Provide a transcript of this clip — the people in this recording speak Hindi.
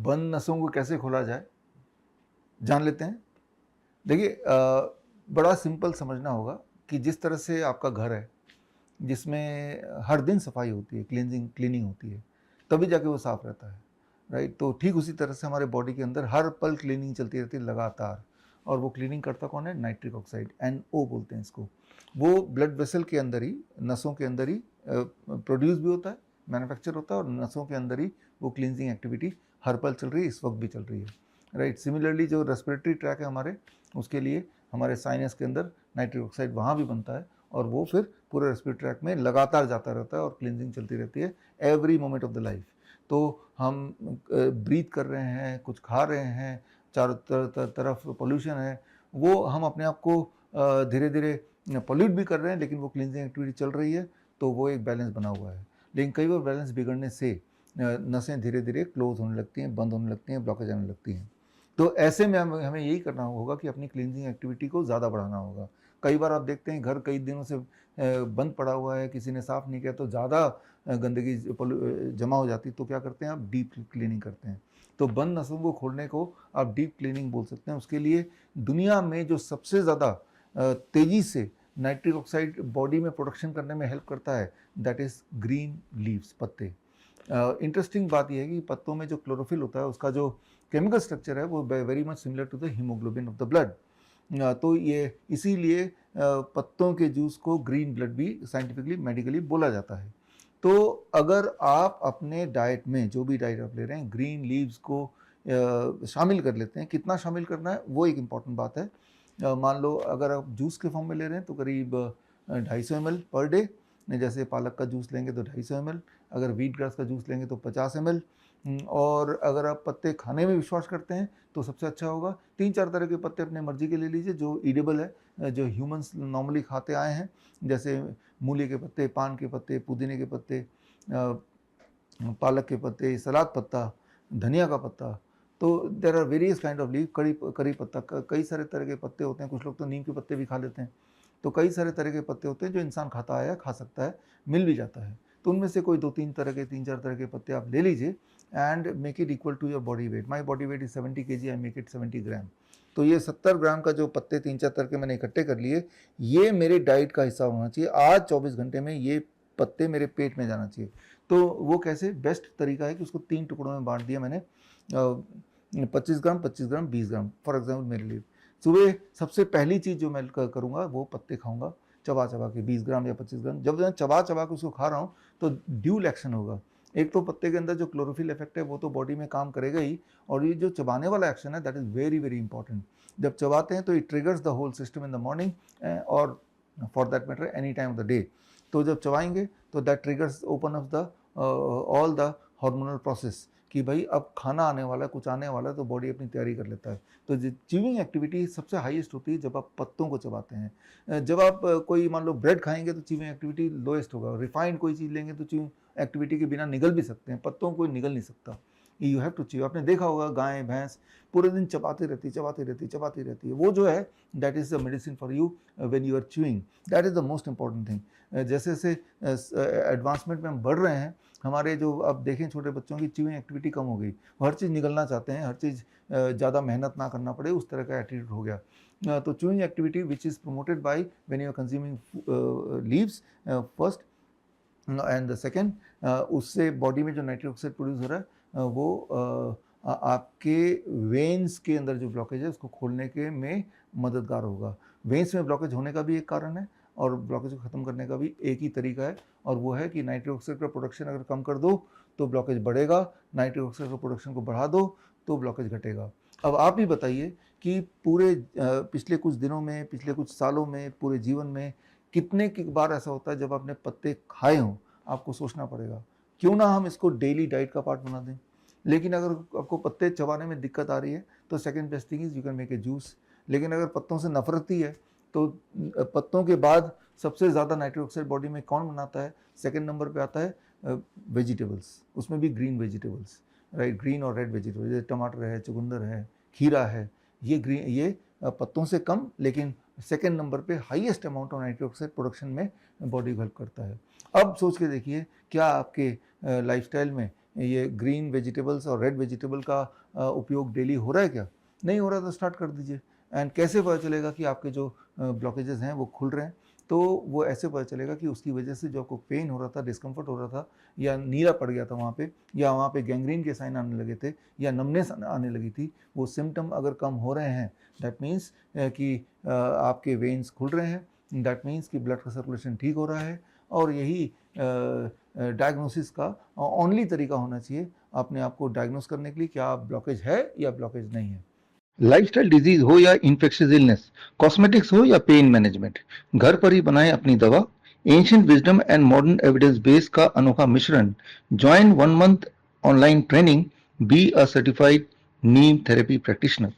बंद नसों को कैसे खोला जाए, जान लेते हैं। देखिए बड़ा सिंपल समझना होगा कि जिस तरह से आपका घर है, जिसमें हर दिन सफाई होती है, क्लीनिंग होती है, तभी जाके वो साफ रहता है, राइट। तो ठीक उसी तरह से हमारे बॉडी के अंदर हर पल क्लीनिंग चलती रहती है लगातार। और वो क्लीनिंग करता कौन है? नाइट्रिक ऑक्साइड, NO बोलते हैं इसको। वो ब्लड वेसल के अंदर ही, नसों के अंदर ही प्रोड्यूस भी होता है, मैन्युफैक्चर होता है, और नसों के अंदर ही वो क्लींजिंग एक्टिविटी हर पल चल रही है, इस वक्त भी चल रही है, राइट। सिमिलरली जो रेस्पिरेटरी ट्रैक है हमारे, उसके लिए हमारे साइनस के अंदर नाइट्रिक ऑक्साइड वहाँ भी बनता है, और वो फिर पूरे रेस्पिरेटरी ट्रैक में लगातार जाता रहता है और क्लींजिंग चलती रहती है every moment of the life. तो हम ब्रीथ कर रहे हैं, कुछ खा रहे हैं, चारों तरफ पोल्यूशन है, वो हम अपने आप को धीरे धीरे पॉल्यूट भी कर रहे हैं, लेकिन वो क्लींजिंग एक्टिविटी चल रही है, तो वो एक बैलेंस बना हुआ है। लेकिन कई बार बैलेंस बिगड़ने से नसें धीरे धीरे क्लोज होने लगती हैं, बंद होने लगती हैं, ब्लॉकेज आने लगती हैं। तो ऐसे में हमें यही करना होगा कि अपनी क्लींजिंग एक्टिविटी को ज़्यादा बढ़ाना होगा। कई बार आप देखते हैं घर कई दिनों से बंद पड़ा हुआ है, किसी ने साफ़ नहीं किया, तो ज़्यादा गंदगी जमा हो जाती है, तो क्या करते हैं आप? डीप क्लीनिंग करते हैं। तो बंद नसों को खोलने को आप डीप क्लीनिंग बोल सकते हैं। उसके लिए दुनिया में जो सबसे ज़्यादा तेज़ी से नाइट्रिक ऑक्साइड बॉडी में प्रोडक्शन करने में हेल्प करता है, दैट इज़ ग्रीन लीव्स, पत्ते। इंटरेस्टिंग बात यह है कि पत्तों में जो क्लोरोफिल होता है, उसका जो केमिकल स्ट्रक्चर है वो very much similar to the haemoglobin of the blood. तो ये इसीलिए पत्तों के जूस को ग्रीन ब्लड भी साइंटिफिकली मेडिकली बोला जाता है। तो अगर आप अपने डाइट में, जो भी डाइट आप ले रहे हैं, ग्रीन लीव्स को शामिल कर लेते हैं, कितना शामिल करना है वो एक इम्पॉर्टेंट बात है। मान लो अगर आप जूस के फॉर्म में ले रहे हैं तो करीब 250 ml पर डे। जैसे पालक का जूस लेंगे तो 250 ml, अगर वीट ग्रास का जूस लेंगे तो 50 ml। और अगर आप पत्ते खाने में विश्वास करते हैं तो सबसे अच्छा होगा 3-4 तरह के पत्ते अपने मर्जी के ले लीजिए, जो ईडेबल है, जो ह्यूमंस नॉर्मली खाते आए हैं, जैसे मूली के पत्ते, पान के पत्ते, पुदीने के पत्ते, पालक के पत्ते, सलाद पत्ता, धनिया का पत्ता। तो there are various kind of leave, कड़ी पत्ता, कई सारे तरह के पत्ते होते हैं। कुछ लोग तो नीम के पत्ते भी खा लेते हैं। तो कई सारे तरह के पत्ते होते हैं जो इंसान खाता है या खा सकता है, मिल भी जाता है। तो उनमें से कोई 2-3 तरह के, 3-4 तरह के पत्ते आप ले लीजिए and make it equal to your body weight. My body weight is 70 kg, I make it 70 gram. तो ये 70 ग्राम का जो पत्ते 3-4 तरह के मैंने इकट्ठे कर लिए, ये मेरे डाइट का हिस्सा होना चाहिए। आज 24 घंटे में ये पत्ते मेरे पेट में जाना चाहिए। तो वो कैसे? बेस्ट तरीका है कि उसको 3 टुकड़ों में बांट दिया मैंने, 25 ग्राम, 25 ग्राम, 20 ग्राम, फॉर एग्जाम्पल मेरे लिए। सुबह सबसे पहली चीज़ जो मैं करूँगा वो पत्ते खाऊंगा, चबा चबा के 20 ग्राम या 25 ग्राम। जब मैं चबा चबा के उसको खा रहा हूँ तो ड्यूल एक्शन होगा। एक तो पत्ते के अंदर जो क्लोरोफिल इफेक्ट है वो तो बॉडी में काम करेगा ही, और ये जो चबाने वाला एक्शन है that is very very important. जब चबाते हैं तो it triggers the whole system in the morning और for that matter any time of the day. तो जब चबाएंगे तो that triggers open up the all the hormonal process कि भाई अब खाना आने वाला है, कुछ आने वाला है, तो बॉडी अपनी तैयारी कर लेता है। तो च्यूइंग एक्टिविटी सबसे हाईएस्ट होती है जब आप पत्तों को चबाते हैं। जब आप कोई मान लो ब्रेड खाएंगे तो च्यूइंग एक्टिविटी लोएस्ट होगा। रिफाइंड कोई चीज़ लेंगे तो च्यूइंग एक्टिविटी के बिना निगल भी सकते हैं, पत्तों को निगल नहीं सकता। You have to chew. आपने देखा होगा गाय भैंस पूरे दिन चबाती रहती है। वो जो है that is the medicine for you when you are chewing. That is the most important thing. जैसे जैसे एडवांसमेंट में हम बढ़ रहे हैं, हमारे जो अब देखें छोटे बच्चों की च्यूइंग एक्टिविटी कम हो गई। हर चीज़ निगलना चाहते हैं, हर चीज़ ज़्यादा मेहनत ना करना पड़े, उस तरह का एटीट्यूड हो गया। तो chewing activity which is promoted by when you are consuming leaves first and the second, उससे बॉडी में जो नाइट्रिक ऑक्साइड प्रोड्यूस हो रहा है वो आपके वेन्स के अंदर जो ब्लॉकेज है उसको खोलने के में मददगार होगा। वेन्स में ब्लॉकेज होने का भी एक कारण है और ब्लॉकेज को ख़त्म करने का भी एक ही तरीका है, और वो है कि नाइट्रिक ऑक्साइड का प्रोडक्शन अगर कम कर दो तो ब्लॉकेज बढ़ेगा, नाइट्रिक ऑक्साइड का प्रोडक्शन को बढ़ा दो तो ब्लॉकेज घटेगा। अब आप ही बताइए कि पूरे पिछले कुछ दिनों में, पिछले कुछ सालों में, पूरे जीवन में कितने की बार ऐसा होता है जब आपने पत्ते खाए हों? आपको सोचना पड़ेगा। क्यों ना हम इसको डेली डाइट का पार्ट बना दें। लेकिन अगर आपको पत्ते चबाने में दिक्कत आ रही है तो second best thing is you can make a juice. लेकिन अगर पत्तों से नफरत ही है तो पत्तों के बाद सबसे ज़्यादा नाइट्रिक ऑक्साइड बॉडी में कौन बनाता है? सेकंड नंबर पे आता है वेजिटेबल्स, उसमें भी ग्रीन वेजिटेबल्स, राइट, ग्रीन और रेड वेजिटेबल्स, जैसे टमाटर है, चुकंदर है, खीरा है, ये पत्तों से कम लेकिन सेकेंड नंबर पे highest amount of nitric oxide production में बॉडी हेल्प करता है। अब सोच के देखिए क्या आपके लाइफस्टाइल में ये ग्रीन वेजिटेबल्स और रेड वेजिटेबल का उपयोग डेली हो रहा है क्या? नहीं हो रहा तो स्टार्ट कर दीजिए। एंड कैसे पता चलेगा कि आपके जो ब्लॉकेजेस हैं वो खुल रहे हैं? तो वो ऐसे पता चलेगा कि उसकी वजह से जो आपको पेन हो रहा था, डिस्कम्फर्ट हो रहा था, या नीला पड़ गया था वहाँ पे, या वहाँ पे गैंग्रीन के साइन आने लगे थे, या नमनेस आने लगी थी, वो सिम्टम अगर कम हो रहे हैं, दैट मीन्स कि आपके वेन्स खुल रहे हैं, दैट मीन्स कि ब्लड का सर्कुलेशन ठीक हो रहा है। और यही डायग्नोसिस का ओनली तरीका होना चाहिए अपने आप को डायग्नोस करने के लिए कि आप ब्लॉकेज है या ब्लॉकेज नहीं है। लाइफस्टाइल डिजीज हो या इन्फेक्शियस इलनेस, कॉस्मेटिक्स हो या पेन मैनेजमेंट, घर पर ही बनाएं अपनी दवा। Ancient wisdom and modern evidence base का अनोखा मिश्रण। Join 1 month online training, be a certified Neem therapy practitioner.